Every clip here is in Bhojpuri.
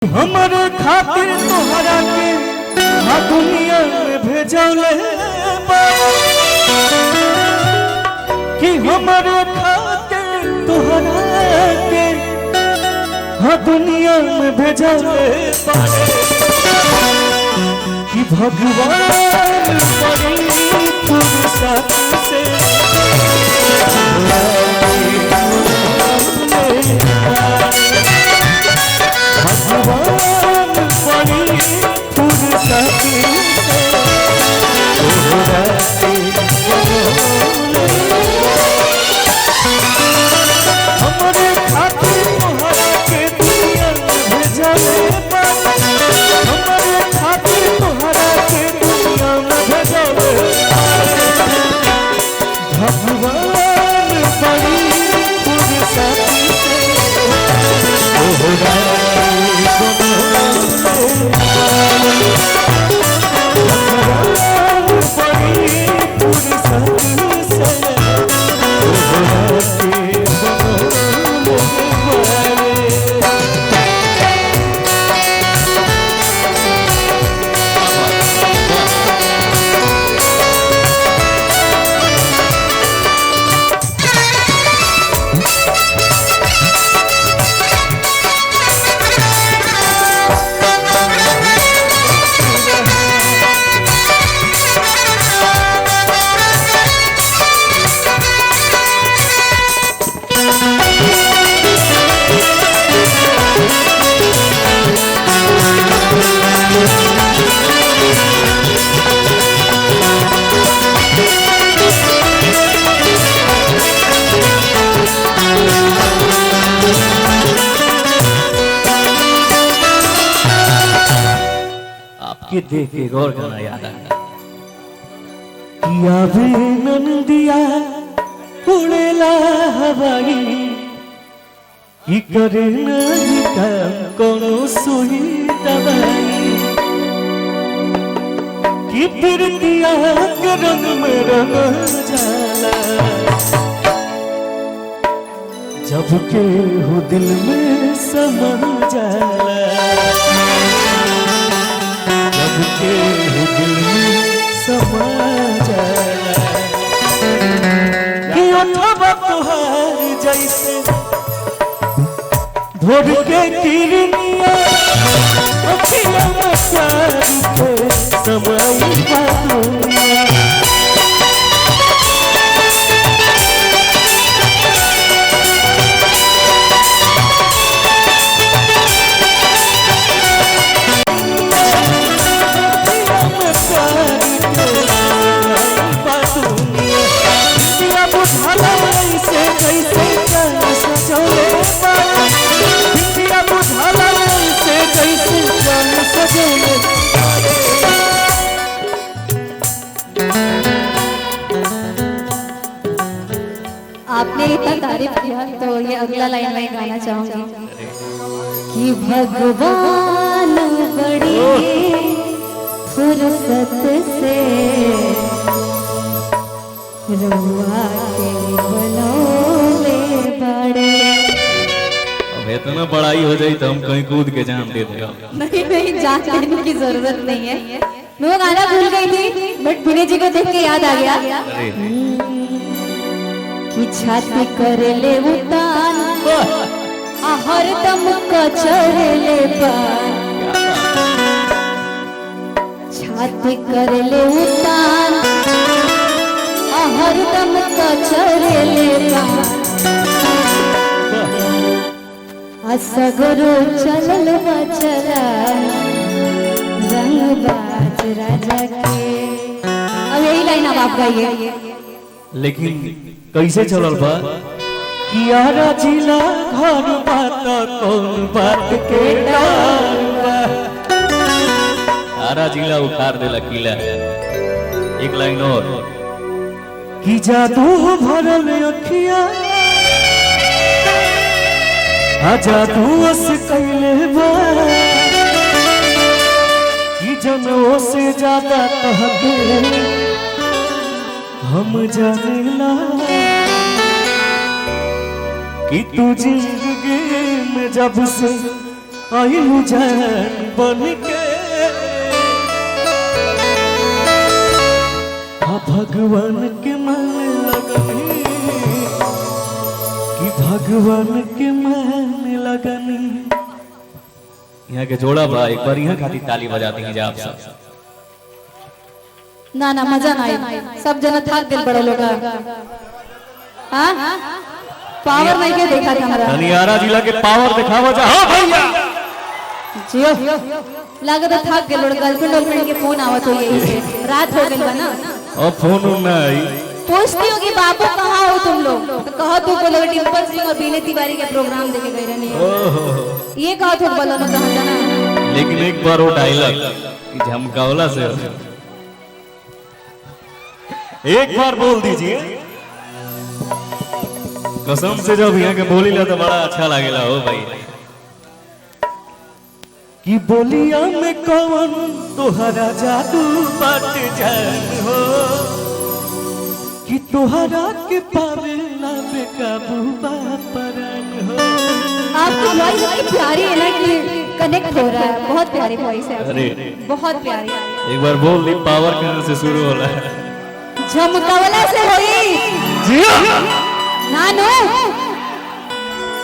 हमारे खातिर तोहरा के दुनिया में भेजले कि हमारे खातिर तोहरा के दुनिया में भेजले कि भगवान बड़ी फुर्सत से भगवान बड़ी फुर्सत से हमारे खातिर तोहरा के दुनिया में भेजले हमारे खातिर तोहरा के दुनिया में भेजले भगवान बड़ी फुर्सत से आपके देख के गौर करना याद आया किया भी नंदिया उड़ेला हवाई कि करे नहीं काम कोनो सुई दवाई कि फिर दिया के रंग में रंग जाला जब के हो दिल में समा जाला के दिल में समा जाला कि अथवा तोहार जैसे भोर के किरनिया अखियाँ में प्यार के समाई दुनिया आपने इतना तारीफ किया तो ये अगला लाइन मैं गाना चाहूंगी कि भगवान बड़ी फुर्सत से रुआ के बनोले बड़े। अब इतना बड़ाई हो जाए तो हम कहीं कूद के जान दे देगा। नहीं जान देने की जरूरत नहीं है। मैं वो गाना भूल गई थी बट पुणे जी को देख के याद आ गया कि छाती कर ले उतान हर दम कचर ले पान छाती कर ले उतान हर दम कचर ले पान असगरो चलल बचला रंग बाज राजा के। अब यही लाइन अब आप गाइए। लेकिन कैसे चलल बा कियारा जिला घर बात कौन बात के डर बा आरा जिला उखाड़ देला किला। एक लाइन और कि जादू भरल अखिया जादू से कैले बा कि जनों से ज्यादा कहके हम जानेला कि तू जिंदगी में जब से आइलू जान बन के भगवान के मान लगनी कि भगवान के मान लगनी। यहाँ के जोड़ा बा एक बार यहाँ खाती ताली बजाती हैं आप सब। ना ना मजा ना आई, सब जना थाक दिल बड़े लोग। हाँ पावर नहीं के देखा था हमारा धनियारा जिला के पावर दिखावा जा। हाँ भैया जियो लागत थाक गए लोग। गर्लफ्रेंड वर्लफ्रेंड के फोन आवत हो यही से रात हो गई ना। और फोन नहीं पूछती होगी बाबू कहाँ हो तुम लोग, तो कहो तू बोलो डिम्पल सिंह और बीने तिवारी के प्रोग्राम देखे गए रहनी। ये कहो तुम बोलो ना कहाँ जाना। लेकिन एक बार वो डायलॉग कि झमकावला से एक बार बोल दीजिए कसम से। जब यहाँ के बोली ला तो बड़ा अच्छा लगेला हो भाई। कि बोलिया में कौन तोहरा जादू बात जान हो कि तोहरा के पावे ना बेकाबू बापरन हो। आपकी वॉइस इतनी प्यारी है ना कि कनेक्ट हो रहा है। बहुत प्यारी वॉइस है अरे बहुत प्यारी। एक बार बोल दी पावर कहाँ से शुरू हो रहा है। झमकावला से होई जी नानो।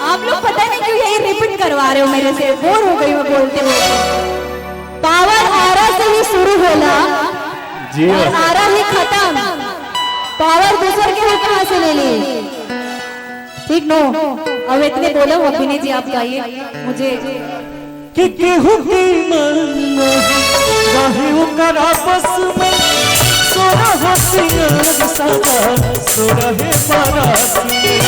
आप लोग पता नहीं क्यों यही रिपीट करवा रहे हो मेरे से, बोर हो गई मैं बोलते हुए। पावर आरा से ही शुरू होला जी और आरा ही खत्म। पावर दूसर के हो कहाँ से ले ली। ठीक नो अब इतने बोलो अभिनय जी आप गाइए मुझे। कि केहू की मन रहे ओकर आपस में सोना हसियार सदा सोरहे बारात में।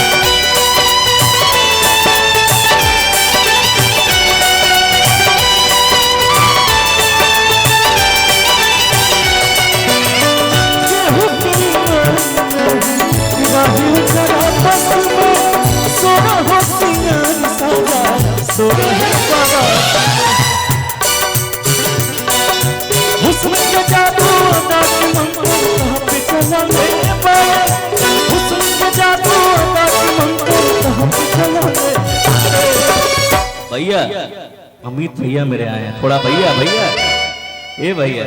भैया अमित भैया मेरे आए हैं थोड़ा। भैया भैया ए भैया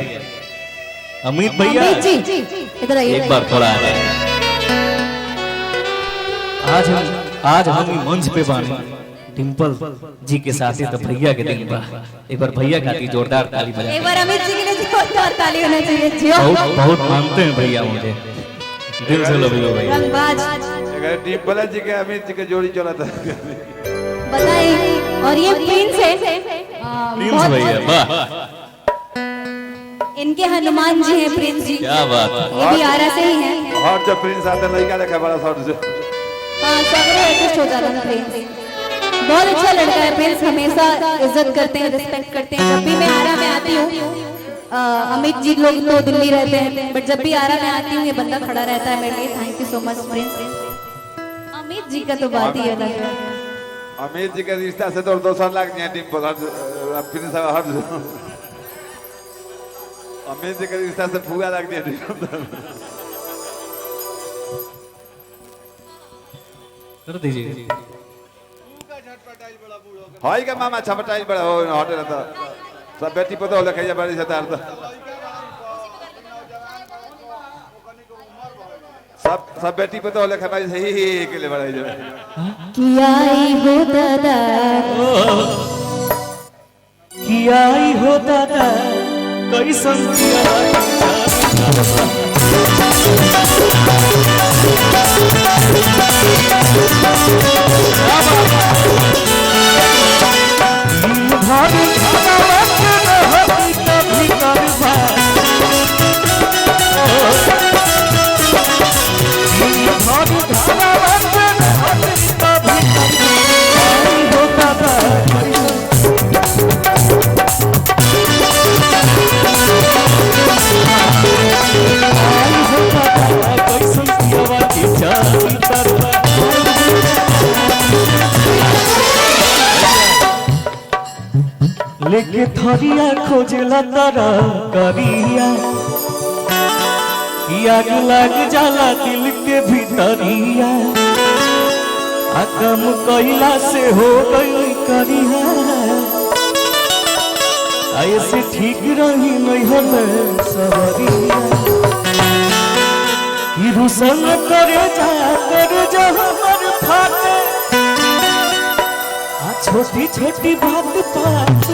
अमित भैया जी इधर आइए। एक बार थोड़ा आ जाए। आज हम मंच पे बाने डिम्पल जी के साथ ही तो भैया के दिन बा। एक बार भैया खाती जोरदार ताली बजा। एक बार अमित जी के लिए जोरदार ताली होना चाहिए। जियो बहुत बहुत मानते हैं भैया मुझे दिल से लव यू भैया। रंगबाज डिम्पल जी के अमित जी के जोड़ी चला था बताइए। और ये प्रिंस है प्रिंस भैया वाह। इनके हनुमान जी हैं प्रिंस जी। क्या बात है। ये भी आरा से ही हैं। और जब प्रिंस आते लड़का देखा बड़ा शॉट से हाँ सगरे एडजस्ट हो जाता है प्रिंस। बहुत अच्छा लड़का है प्रिंस। हमेशा इज्जत करते हैं रिस्पेक्ट करते हैं। जब भी मैं आरा में आती हूँ अमित जी लोग तो दिल्ली रहते हैं बट जब भी आरा में आती हूँ ये बंदा खड़ा रहता है मेरे लिए। Thank you so much Prince. Amit ji का तो बात ही अलग है। अमित जी के रिश्ता से तो 200 लाख नहीं है डिम्पल प्रिंस हट। अमित जी के रिश्ता से पूरा लाख नहीं है। कर दीजिए। हाई का मामा छपटाइल बड़ा हो हटे रहता सब बेटी पता हो लखैया बड़ी सतार तो सब बेटी पता हो लखा भाई सही के लिए बड़ा जो किया ही हो दादा किया ही हो दादा कैसन लेके थरिया खोजला तारा करिया आग लग जाला दिल के भीतरिया आ कम कैला से हो गई करिया ऐसे ठीक रही नहीं हमें सवरिया कि रुसन करे जा हमर फाटे आ छोटी छोटी बात बात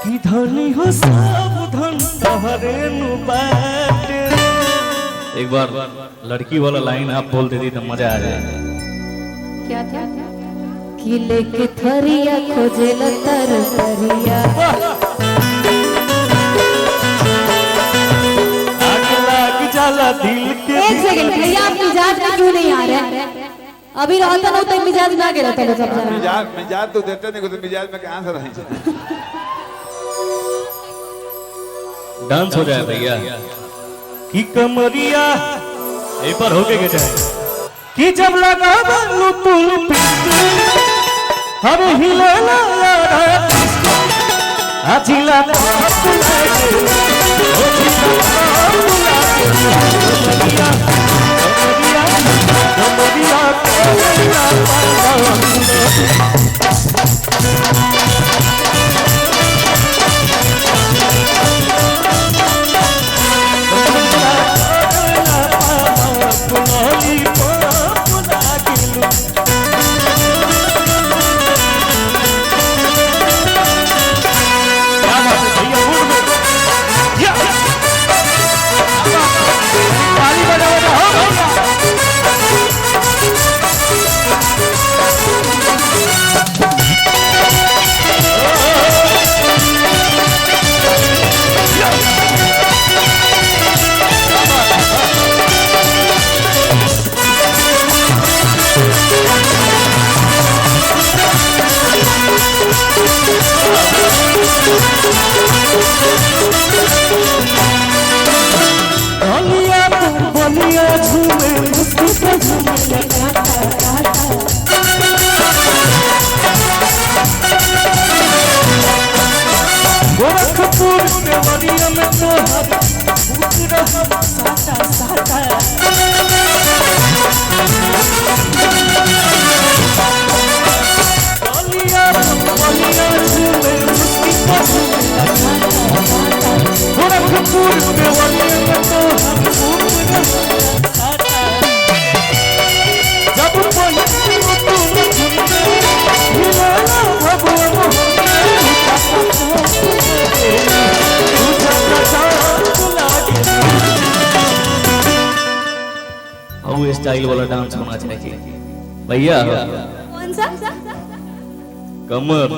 कि धनी हो सब धन तहरे नु बाटे। एक बार लड़की वाला लाइन आप बोल देती तो मजा आ जाए। क्या था कि लेके थरिया खोजे लतर थरिया आग लाग जाला दिल के। एक सेकंड भैया, आप मिजाज में क्यों नहीं आ रहे हैं? अभी रहता ना तो मिजाज ना गिरा था सब जरा। मिजाज तो देते नहीं, तो मिजाज में कहां से रही। डांस हो जाए भैया कि कमरिया एक बार होके के जाए कि जब लगा बालू तुम हर हिलाना अजिला गोरखपुर के वरिया में तो साटा साटा बलिया बलिया झूमे मुस्की गोरखपुर के वरिया में तो साटा जब कोई तुम झूमे हिलाना भगवान वो स्टाइल वाला डांस होना चाहिए भैया। कौन सा? कमर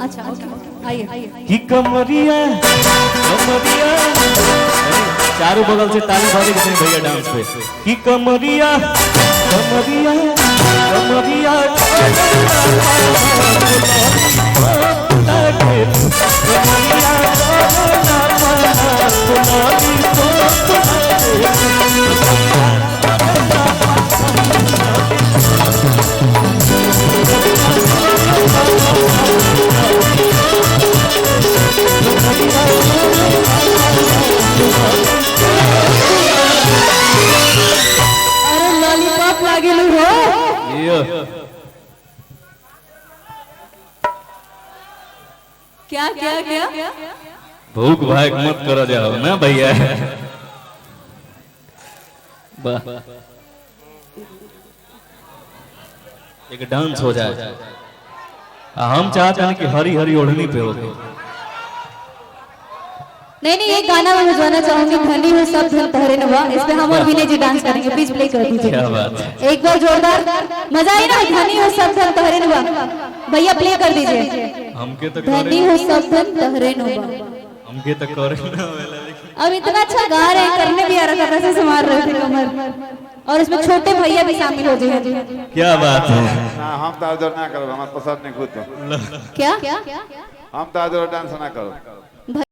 अच्छा ओके, आइए। कि कमरिया कमरिया चारों बगल से ताली बजा के भैया डांस पे कि कमरिया कमरिया कमरिया अरे लॉलीपॉप लागेलू हो। ये क्या क्या क्या? भूख भाग मत करो जाओ ना भैया। वाह एक डांस हो जाए। हम चाहते हैं कि हरी हरी ओढ़नी पे होते। नहीं, एक गाना मैं बजाना चाहूंगी, धनी हो सब धन तहरे नवा। इस पे हम और विनय जी डांस करेंगे, प्लीज प्ले कर दीजिए। क्या बात है, एक बार जोरदार मजा आई ना। धनी हो सब धन तहरे नवा, भैया प्ले कर दीजिए। हमके तो धनी हो सब धन तहरे नवा। हमके तो करे ना। अब इतना अच्छा गा रहे हैं, करने भी आ रहा था, वैसे संभाल रहे थे कमर, और इसमें छोटे भैया भी शामिल हो जाए। क्या बात है। ना हम तो उधर ना करो, हमारे पसंद नहीं खुद। क्या हम तो उधर डांस ना करो।